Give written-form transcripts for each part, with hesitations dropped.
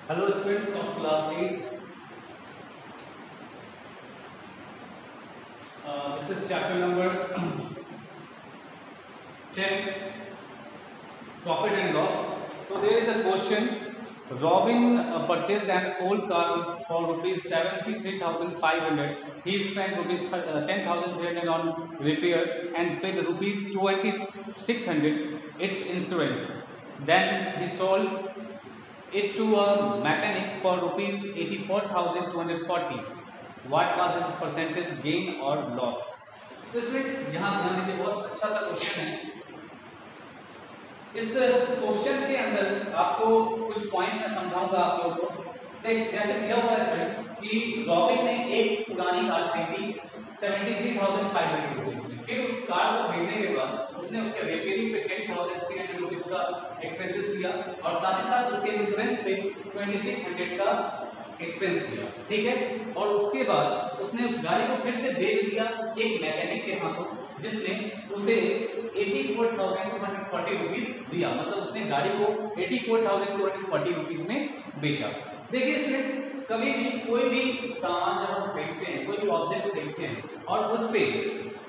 Hello students of class 8. This is chapter number 10, profit and loss. So there is a question. Robin purchased an old car for rupees 73,500. He spent rupees 10,300 on repair and paid rupees 2,600 its insurance. Then he sold it to a mechanic for rupees 84,240. What was his percentage gain or loss? तो इसमें यहाँ ध्यान दीजिए, बहुत अच्छा सा question है। इस क्वेश्चन के अंदर आपको कुछ पॉइंट्स मैं समझाऊंगा आप लोगों को। जैसे दिया हुआ है कि रॉबिन ने एक पुरानी कार खरीदी 73,500 रुपीज में, फिर उस कार को खरीदने के बाद उसने उसके रिपेयरिंग पे 10,300 रुपीज का एक्सपेंसेस किया और साथ ही साथ उसके इंश्योरेंस पे 2,600 का एक्सपेंस किया, ठीक है। और उसके बाद उसने उस गाड़ी को फिर से बेच दिया एक मैकेनिक के हाथों, जिसने उसे 84,240 रुपीज दिया। मतलब उसने गाड़ी को 84,240 रुपीज में बेचा। देखिए स्टूडेंट, कभी भी कोई भी सामान जब हम खरीदते हैं, कोई भी ऑब्जेक्ट खरीदते हैं और उस पे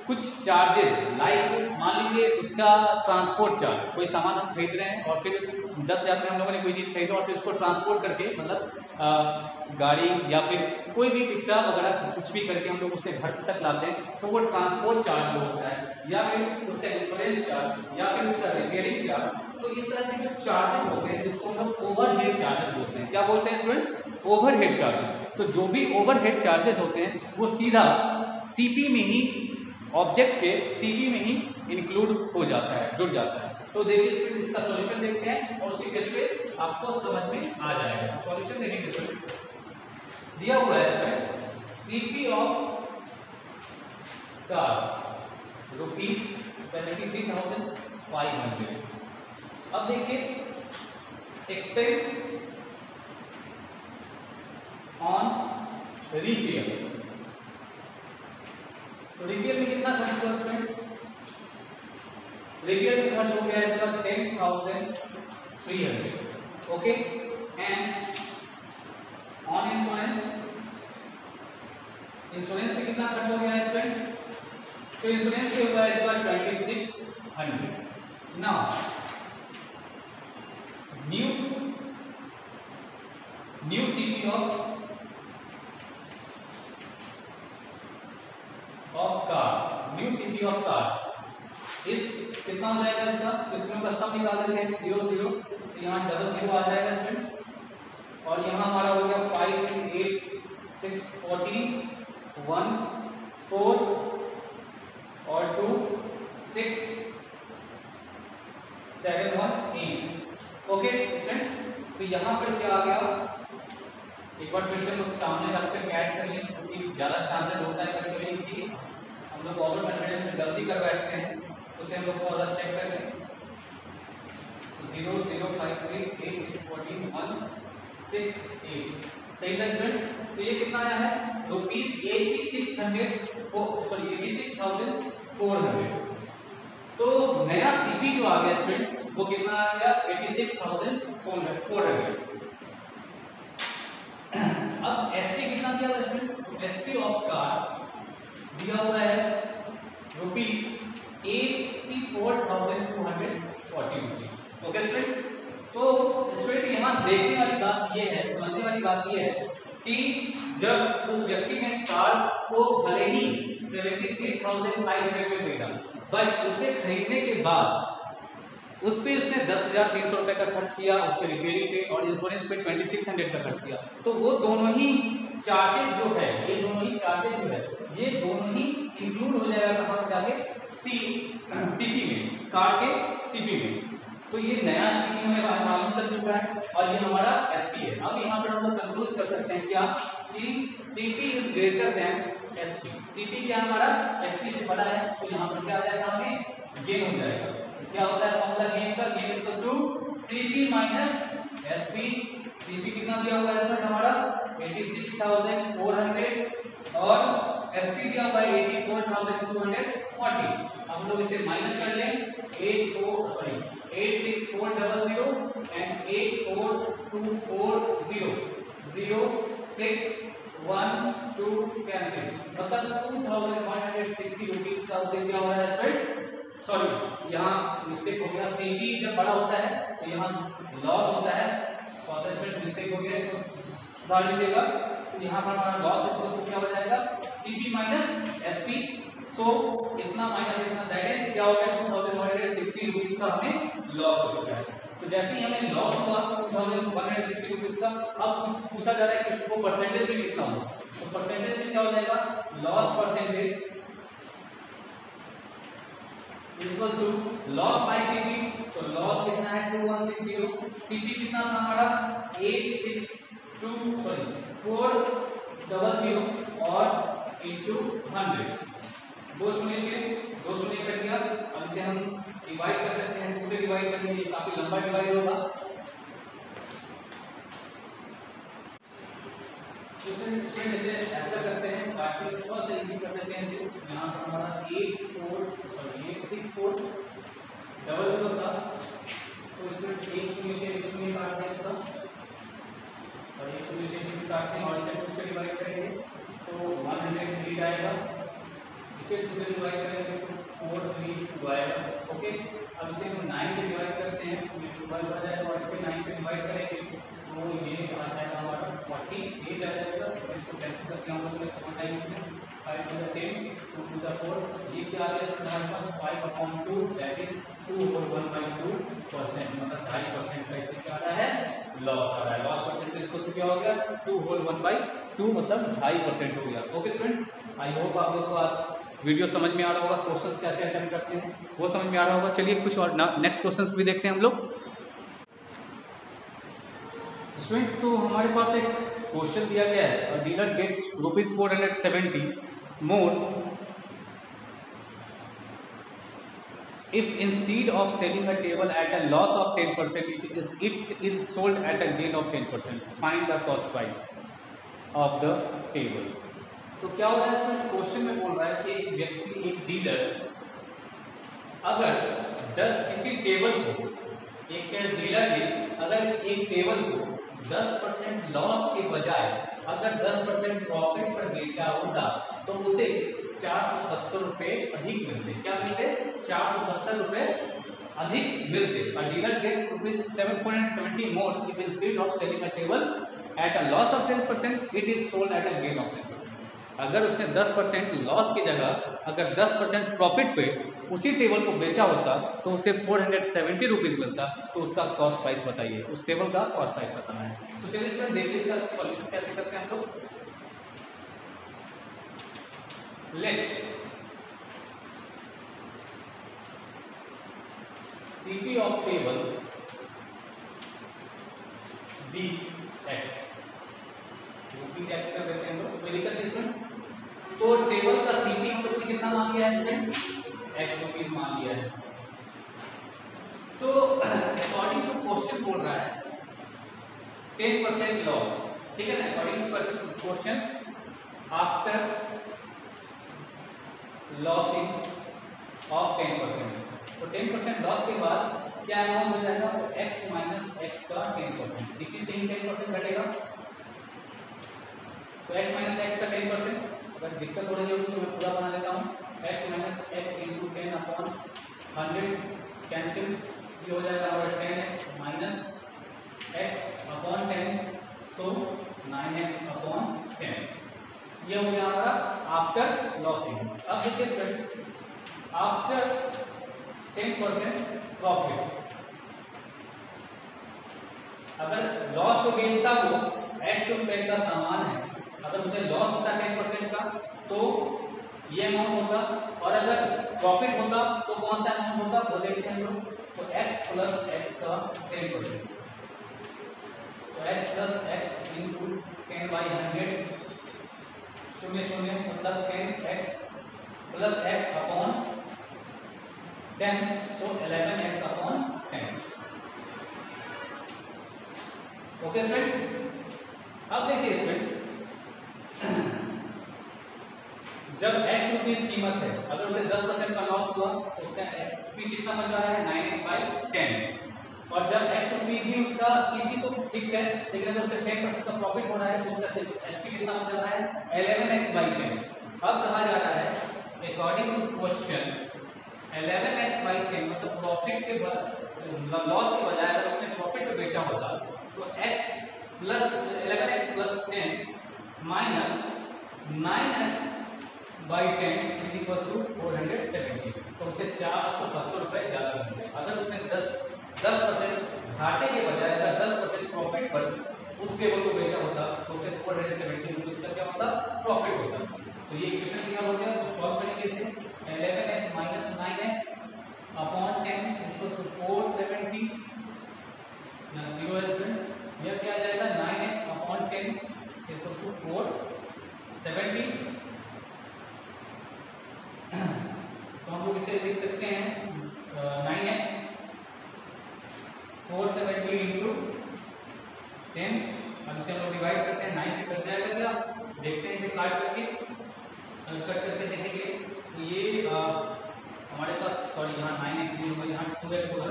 कुछ चार्जेस, लाइक मान लीजिए उसका ट्रांसपोर्ट चार्ज, कोई सामान हम खरीद रहे हैं और फिर 10,000 में हम लोगों ने कोई चीज़ खरीदा और फिर उसको ट्रांसपोर्ट करके, मतलब गाड़ी या फिर कोई भी रिक्शा वगैरह कुछ भी करके हम लोग उसे घर तक लाते हैं, तो वो ट्रांसपोर्ट चार्ज जो होता है या फिर उसका इंश्योरेंस चार्ज या फिर उसका रिपेयरिंग चार्ज, तो इस तरह के जो चार्जेस होते हैं जिसको हम लोग ओवरहेड चार्जेस बोलते हैं। क्या बोलते हैं स्टूडेंट? Overhead charges. तो जो भी ओवरहेड चार्जेस होते हैं वो सीधा सीपी में ही, ऑब्जेक्ट के सीपी में ही इंक्लूड हो जाता है, जुड़ जाता है। तो देखिए स्टूडेंट, इसका सॉल्यूशन देखते हैं और उसी केस पे आपको समझ में आ जाएगा। सॉल्यूशन देखेंगे स्टूडेंट, दिया हुआ है सीपी ऑफ कार रुपीज 73,500। अब देखिए एक्सपेंस ऑन रिपेयर, तो रिपेयर में कितना खर्च हुआ स्टूडेंट? रिपेयर में खर्च हो गया इसका 10,300, okay. And on insurance, insurance में कितना खर्च हो गया स्टूडेंट? तो इंश्योरेंस पे हुआ इसका 2,600। Now new CP of car, new CP of car इस कितना हो जाएगा इसका? तो इसमें का सब निकाल लेते हैं 0 0, तो यहाँ 00 आ जाएगा स्टूडेंट। और यहाँ हमारा हो गया 5 8 6 14 1 4 और 2 6 7 1 8, ओके स्टूडेंट। तो यहाँ पर क्या आ गया, एक बार फिर से हम सामने रख कर ऐड कर लें, क्योंकि ज़्यादा चांसेस होता है कभी कि हम लोग ओवर कॉन्फिडेंस में गलती कर बैठते हैं, उसे हम लोग थोड़ा चेक कर लें। तो 0 0 5 3 8 6 14 1 6 8, सही था स्टूडेंट। तो ये कितना आया है? रुपीज 86,400। तो नया सीपी जो आ गया स्टूडेंट वो कितना आ गया? 86,400। अब एसपी कितना दिया हुआ स्टूडेंट? एसपी ऑफ कार दिया हुआ है रुपीज 84,240 रुपीज, ओके स्टूडेंट। तो स्टूडेंट यहाँ देखने वाली बात ये है, समझने वाली बात ये है कि जब उस व्यक्ति ने कार को भले ही 73,500 में खरीदा, बट उसे खरीदने के बाद उस पे उसने 10,300 रुपए का खर्च किया उसके रिपेयरिंग पे और इंश्योरेंस पे 2,600 का खर्च किया। तो वो दोनों ही चार्जेस जो है, ये दोनों ही चार्जेस जो है, ये दोनों ही इंक्लूड हो जाएगा कहाँ जाके? सीपी में, कार के सीपी में। तो ये नया सीपी हमें मालूम चल चुका है और ये हमारा एसपी है। अब यहाँ पर हम लोग कंक्लूड कर सकते हैं क्या कि CP is greater than SP. CP क्या हमारा एसपी से बड़ा है, तो यहाँ पर क्या आ जाएगा? हमें गेन हो जाएगा। क्या होता है फॉर्मूला गेन का? Gain equal to CP minus SP. CP कितना दिया हुआ है इसमें हमारा? 86,400 और एसपी दिया हुआ है 84,240। हम लोग इसे माइनस कर लें 86,400 and 84240 0 6 1 2 कैंसिल, मतलब 2160 रुपीज का उसे क्या हो रहा है स्टूडेंट, सॉरी यहाँ मिस्टेक हो गया, सीबी जब बड़ा होता है तो यहाँ लॉस होता है, मिस्टेक हो गया, इसको सुधार लीजिएगा। तो यहाँ पर हमारा लॉस इसको क्या हो जाएगा, सीबी माइनस एसपी, सो इतना माइनस इतना, दैट इज क्या हो गया 2160 रुपीज का हमें लॉस हो चुका है। तो जैसे ही हमें लॉस हुआ 2160 रुपीज का, अब पूछा जा रहा है कि उसको परसेंटेज में कितना होगा, तो परसेंटेज में क्या हो जाएगा, loss percentage equal to loss by CP, तो लॉस कितना है 2160, सीपी कितना था हमारा 400 और इनटू 100, दो शून्य कट गया। अब इसे हम डिवाइड कर सकते हैं, 2 से डिवाइड करेंगे, ये काफी लंबा डिवाइड होगा, इसे ऐसा करते हैं ताकि थोड़ा सा इजी कर देते हैं इसे। यहाँ पर हमारा 864 डबल जो था, तो इसमें 1 शून्य से 1 शून्य काटते हैं इसका, और 1 शून्य से 1 शून्य काटते हैं, और इसे 2 से डिवाइड करेंगे तो 108 आएगा, इसे 2 से डिवाइड करेंगे तो 432 आएगा। ओके, अब इसे हम 9 से डिवाइड करते हैं तो ये 12 आ जाएगा, और इसे 9 से डिवाइड करेंगे तो ये आ जाएगा हमारा 48 आ जाएगा। इसको कैंसिल करके हम लोग 4 टाइम्स में 5 to the 10 2 to the 4, ये क्या आ गया हमारे पास 5/2, दैट इज 2 और 1/2%, मतलब 2.5% का इससे क्या आ रहा है, लॉस आ रहा है। लॉस परसेंटेज को क्या हो गया 2 और 1/2, मतलब 2.5% हो गया। ओके स्टूडेंट, आई होप आप लोग को आज वीडियो समझ में आ रहा होगा, क्वेश्चंस कैसे अटेम्प्ट करते हैं वो समझ में आ रहा होगा। चलिए कुछ और नेक्स्ट क्वेश्चंस भी देखते हैं हम लोग। स्टूडेंट्स, तो हमारे पास एक क्वेश्चन दिया गया है, dealer gets ₹470 more if instead of selling a table at a loss of 10% it is sold at a gain of 10%, find the cost price of the table। तो क्या हो रहा है इसमें, क्वेश्चन में बोल रहा है कि एक व्यक्ति, एक डीलर अगर किसी टेबल को, एक डीलर ने अगर एक टेबल को 10% लॉस के बजाय अगर 10% प्रॉफिट पर बेचा होता तो उसे 470 रुपए अधिक मिलते। क्या मिलते, 470 रुपए अधिक मिलते। A dealer gets ₹770 more if instead of selling a table at a loss of 10% it is sold at a gain of 10%। अगर उसने 10% लॉस की जगह अगर 10% प्रॉफिट पे उसी टेबल को बेचा होता तो उसे 470 रुपीज मिलता। तो उसका कॉस्ट प्राइस बताइए, उस टेबल का कॉस्ट प्राइस बताना है। तो चलिए इसमें देखिए इसका सॉल्यूशन कैसे करते हैं हम लोग। Let CP of table be X, rupees X कर देते हैं हम लोग, कोई दिक्कत नहीं इसमें। तो टेबल का सीपी हम लोग ने कितना मान लिया है स्टूडेंट, एक्स रुपीज मान लिया है। तो अकॉर्डिंग टू क्वेश्चन बोल रहा है 10% लॉस, ठीक है ना, according to question after losing of 10%, तो 10% लॉस के बाद क्या अमाउंट हो जाएगा, तो x माइनस एक्स का 10%, सीपी से ही 10% घटेगा, तो x माइनस एक्स का 10%। अगर दिक्कत हो रही होगी तो मैं पूरा बना लेता हूँ, x minus x into 10/100 cancel, ये हो जाएगा हमारा 10x माइनस एक्स अपॉन 10, सो 9x/10, ये हो गया हमारा आफ्टर लॉसिंग। अब देखिए स्टूडेंट, आफ्टर 10% प्रॉफिट, अगर लॉस को बेचता वो x रुपए का सामान है, अगर उसे लॉस होता 10% का तो ये अमाउंट होता, और अगर प्रॉफिट होता तो कौन सा अमाउंट होता वो देखते हैं हम लोग। तो x प्लस एक्स का 10%, तो x प्लस एक्स इंटू 10/100 शून्य शून्य, मतलब 10x प्लस एक्स अपॉन 10, सो 11x/10। ओके स्टूडेंट, अब देखिए स्टूडेंट, जब x रुपीज कीमत है, अगर उसे 10% का लॉस हुआ तो उसका एसपी कितना बन जा रहा है 9x/10, और जब x रुपीज ही उसका सीपी तो फिक्स है, लेकिन अगर उसे 10% का प्रॉफिट हो रहा है तो उसका एसपी कितना हो जा रहा है 11x/10। अब कहा जा रहा है अकॉर्डिंग टू क्वेश्चन 11x/10 मतलब प्रॉफिट के मतलब लॉस के बजाय अगर उसने प्रॉफिट पे बेचा होता तो x plus 11x plus 10 minus 9x/10 is equal to 470, तो उसे 470 रुपए ज्यादा मिलते। अगर उसने 10% घाटे के बजाय अगर 10% प्रॉफिट पर उस टेबल को बेचा होता तो उसे 470 रुपीज का क्या होता प्रॉफिट होता। तो ये इक्वेशन क्लियर हो गया। तो सॉल्व करेंगे इसे 11x minus 9x upon 10 equal to 470 ना 0 है। यह क्या आ जाएगा 9x अपॉन 10 इक्वल टू 470। तो हम लोग इसे लिख सकते हैं 9x 470 इंटू 10। अब इसे हम लोग डिवाइड करते हैं, 9 से कट जाएगा क्या, देखते हैं इसे काट करके देखेंगे। तो ये हमारे पास सॉरी यहाँ 9x नहीं होगा, यहाँ 2x होगा,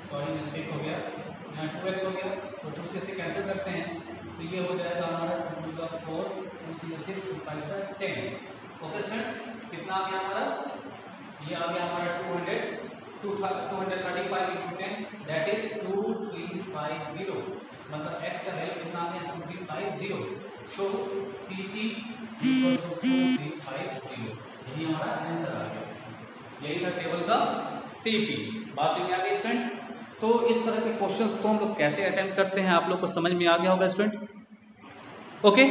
सॉरी मिस्टेक हो गया, यहाँ 2x हो गया। तो 2 से इसे कैंसिल करते हैं तो ये हो जाएगा हमारा 2 का 4 2 6 2 5 10। ओके स्टूडेंट, कितना आ गया हमारा, ये आ गया हमारा 235 into 10 दैट इज 2350। मतलब x का वैल्यू कितना आ गया 2350। सो CP इक्वल टू 2350, यही हमारा आंसर आ गया। यही था टेबल का CP। बात समझ में आ गई स्टूडेंट। तो इस तरह के क्वेश्चंस को हम लोग कैसे अटेम्प्ट करते हैं आप लोग को समझ में आ गया होगा स्टूडेंट। ओके